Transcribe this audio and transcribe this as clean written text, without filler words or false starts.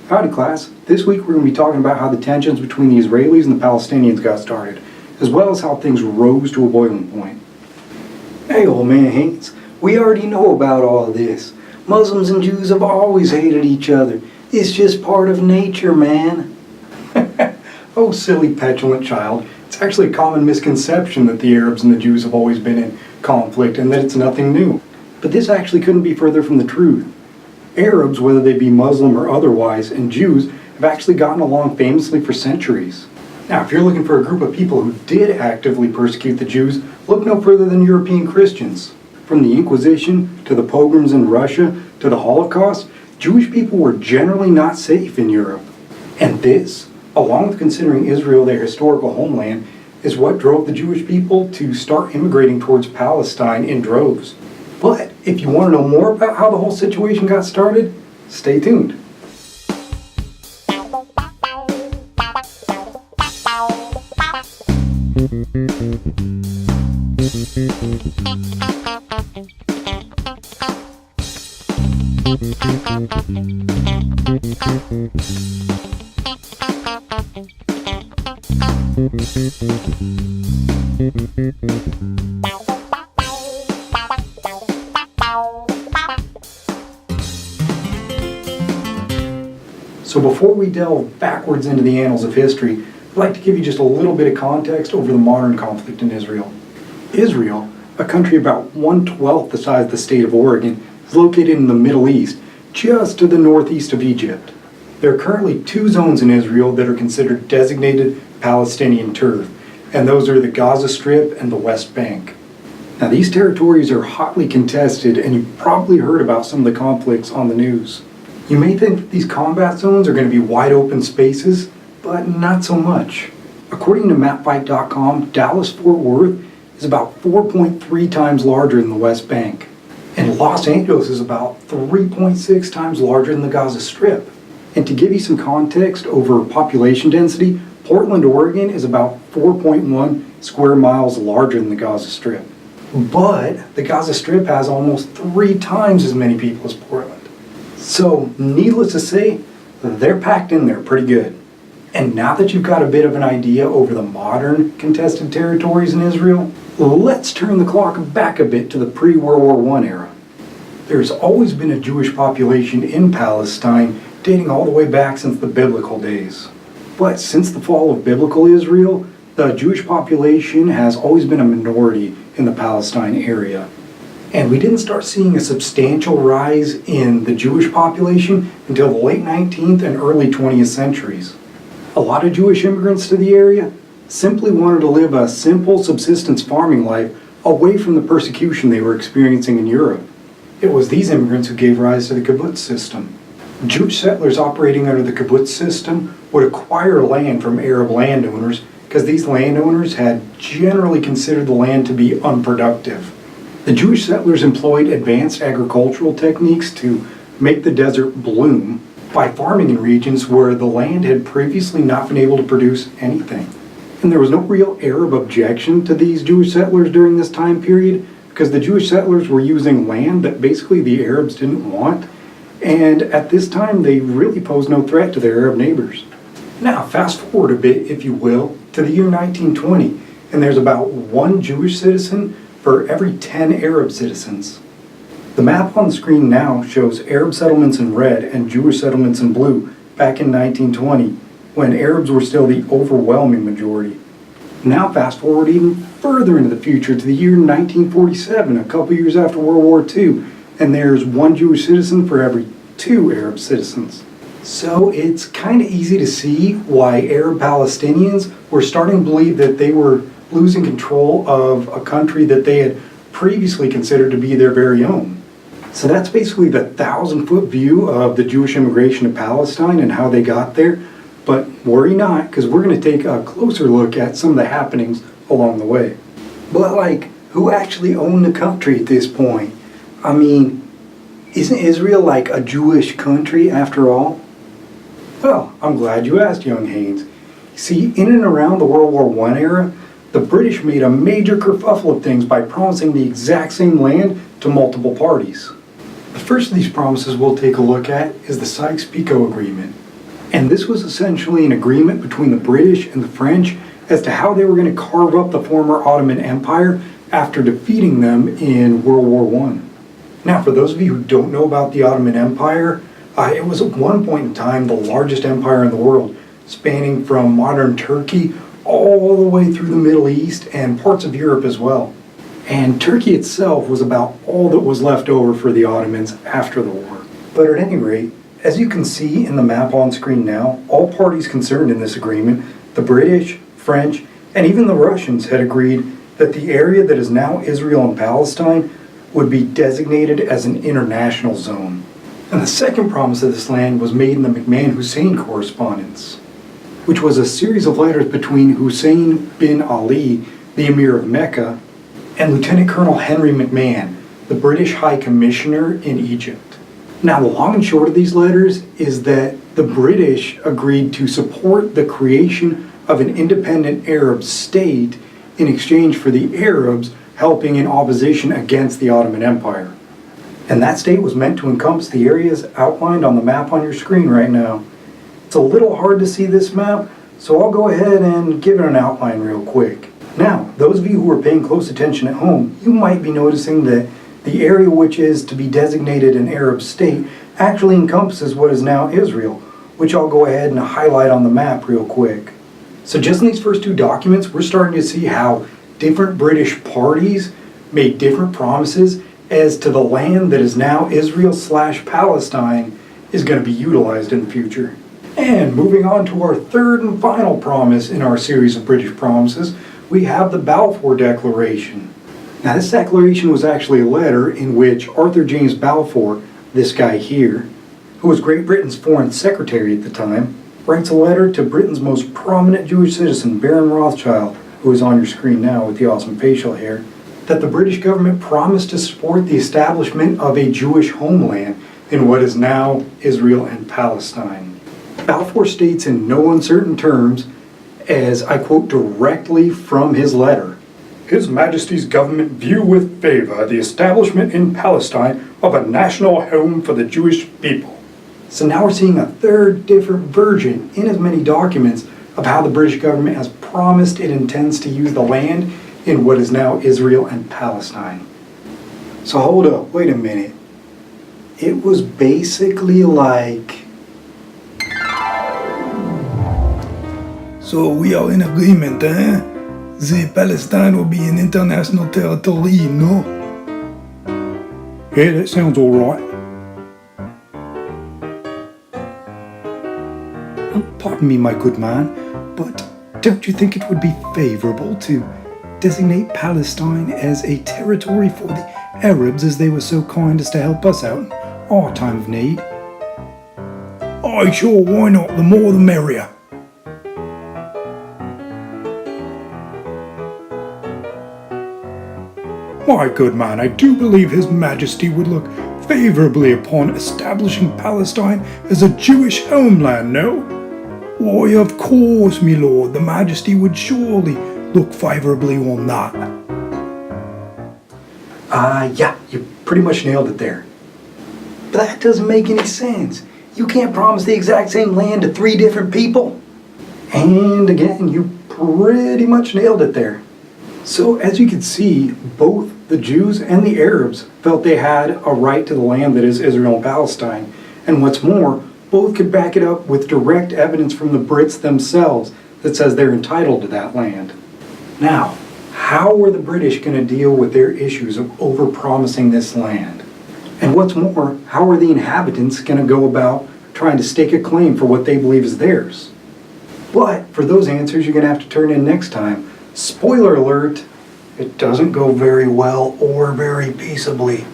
Howdy class, this week we're going to be talking about how the tensions between the Israelis and the Palestinians got started, as well as how things rose to a boiling point. Hey old man Haines, we already know about all this. Muslims and Jews have always hated each other. It's just part of nature, man. Oh silly petulant child, it's actually a common misconception that the Arabs and the Jews have always been in conflict and that it's nothing new. But this actually couldn't be further from the truth. Arabs, whether they be Muslim or otherwise, and Jews have actually gotten along famously for centuries. Now, if you're looking for a group of people who did actively persecute the Jews, look no further than European Christians. From the Inquisition, to the pogroms in Russia, to the Holocaust, Jewish people were generally not safe in Europe. And this, along with considering Israel their historical homeland, is what drove the Jewish people to start immigrating towards Palestine in droves. But if you want to know more about how the whole situation got started, stay tuned. So before we delve backwards into the annals of history, I'd like to give you just a little bit of context over the modern conflict in Israel. Israel, a country about 1/12 the size of the state of Oregon, is located in the Middle East, just to the northeast of Egypt. There are currently two zones in Israel that are considered designated Palestinian turf, and those are the Gaza Strip and the West Bank. Now these territories are hotly contested, and you've probably heard about some of the conflicts on the news. You may think that these combat zones are going to be wide open spaces, but not so much. According to mapfight.com, Dallas-Fort Worth is about 4.3 times larger than the West Bank, and Los Angeles is about 3.6 times larger than the Gaza Strip. And to give you some context over population density, Portland, Oregon is about 4.1 square miles larger than the Gaza Strip. But the Gaza Strip has almost 3 times as many people as Portland. So, needless to say, they're packed in there pretty good. And now that you've got a bit of an idea over the modern contested territories in Israel, let's turn the clock back a bit to the pre-World War I era. There's always been a Jewish population in Palestine dating all the way back since the biblical days. But since the fall of biblical Israel, the Jewish population has always been a minority in the Palestine area. And we didn't start seeing a substantial rise in the Jewish population until the late 19th and early 20th centuries. A lot of Jewish immigrants to the area simply wanted to live a simple subsistence farming life away from the persecution they were experiencing in Europe. It was these immigrants who gave rise to the kibbutz system. Jewish settlers operating under the kibbutz system would acquire land from Arab landowners because these landowners had generally considered the land to be unproductive. The Jewish settlers employed advanced agricultural techniques to make the desert bloom by farming in regions where the land had previously not been able to produce anything. And there was no real Arab objection to these Jewish settlers during this time period because the Jewish settlers were using land that basically the Arabs didn't want, and at this time they really posed no threat to their Arab neighbors. Now fast forward a bit, if you will, to the year 1920, and there's about 1 Jewish citizen for every 10 Arab citizens. The map on the screen now shows Arab settlements in red and Jewish settlements in blue back in 1920, when Arabs were still the overwhelming majority. Now fast forward even further into the future to the year 1947, a couple years after World War II, and there's 1 Jewish citizen for every 2 Arab citizens. So it's kind of easy to see why Arab Palestinians were starting to believe that they were losing control of a country that they had previously considered to be their very own. So that's basically the 1,000-foot view of the Jewish immigration to Palestine and how they got there. But worry not, because we're going to take a closer look at some of the happenings along the way. But who actually owned the country at this point? I mean, isn't Israel like a Jewish country after all? Well, I'm glad you asked, young Haines. See, in and around the World War I era, the British made a major kerfuffle of things by promising the exact same land to multiple parties. The first of these promises we'll take a look at is the Sykes-Picot Agreement. And this was essentially an agreement between the British and the French as to how they were going to carve up the former Ottoman Empire after defeating them in World War I. Now, for those of you who don't know about the Ottoman Empire, it was at one point in time the largest empire in the world, spanning from modern Turkey all the way through the Middle East and parts of Europe as well. And Turkey itself was about all that was left over for the Ottomans after the war. But at any rate, as you can see in the map on screen now, all parties concerned in this agreement, the British, French, and even the Russians had agreed that the area that is now Israel and Palestine would be designated as an international zone. And the second promise of this land was made in the McMahon-Hussein correspondence, which was a series of letters between Hussein bin Ali, the Emir of Mecca, and Lieutenant Colonel Henry McMahon, the British High Commissioner in Egypt. Now, the long and short of these letters is that the British agreed to support the creation of an independent Arab state in exchange for the Arabs helping in opposition against the Ottoman Empire. And that state was meant to encompass the areas outlined on the map on your screen right now. It's a little hard to see this map, so I'll go ahead and give it an outline real quick. Now, those of you who are paying close attention at home, you might be noticing that the area which is to be designated an Arab state actually encompasses what is now Israel, which I'll go ahead and highlight on the map real quick. So just in these first two documents, we're starting to see how different British parties made different promises as to the land that is now Israel/Palestine is going to be utilized in the future. And moving on to our third and final promise in our series of British promises, we have the Balfour Declaration. Now, this declaration was actually a letter in which Arthur James Balfour, this guy here, who was Great Britain's foreign secretary at the time, writes a letter to Britain's most prominent Jewish citizen, Baron Rothschild, who is on your screen now with the awesome facial hair, that the British government promised to support the establishment of a Jewish homeland in what is now Israel and Palestine. Balfour states in no uncertain terms, as I quote directly from his letter, "His Majesty's government view with favor the establishment in Palestine of a national home for the Jewish people." So now we're seeing a third different version in as many documents of how the British government has promised it intends to use the land in what is now Israel and Palestine. So hold up, wait a minute. It was basically like... So we are in agreement, eh? The Palestine will be an international territory, no? Yeah, that sounds alright. Pardon me, my good man, but don't you think it would be favourable to designate Palestine as a territory for the Arabs, as they were so kind as to help us out in our time of need? Aye, sure, why not? The more the merrier. My good man, I do believe His Majesty would look favourably upon establishing Palestine as a Jewish homeland, no? Why, of course, me lord, the Majesty would surely look favourably on that. Yeah, you pretty much nailed it there. But that doesn't make any sense. You can't promise the exact same land to three different people. And again, you pretty much nailed it there. So as you can see, both the Jews and the Arabs felt they had a right to the land that is Israel and Palestine. And what's more, both could back it up with direct evidence from the Brits themselves that says they're entitled to that land. Now, how were the British going to deal with their issues of overpromising this land? And what's more, how are the inhabitants going to go about trying to stake a claim for what they believe is theirs? But for those answers, you're going to have to turn in next time. Spoiler alert, it doesn't go very well or very peaceably.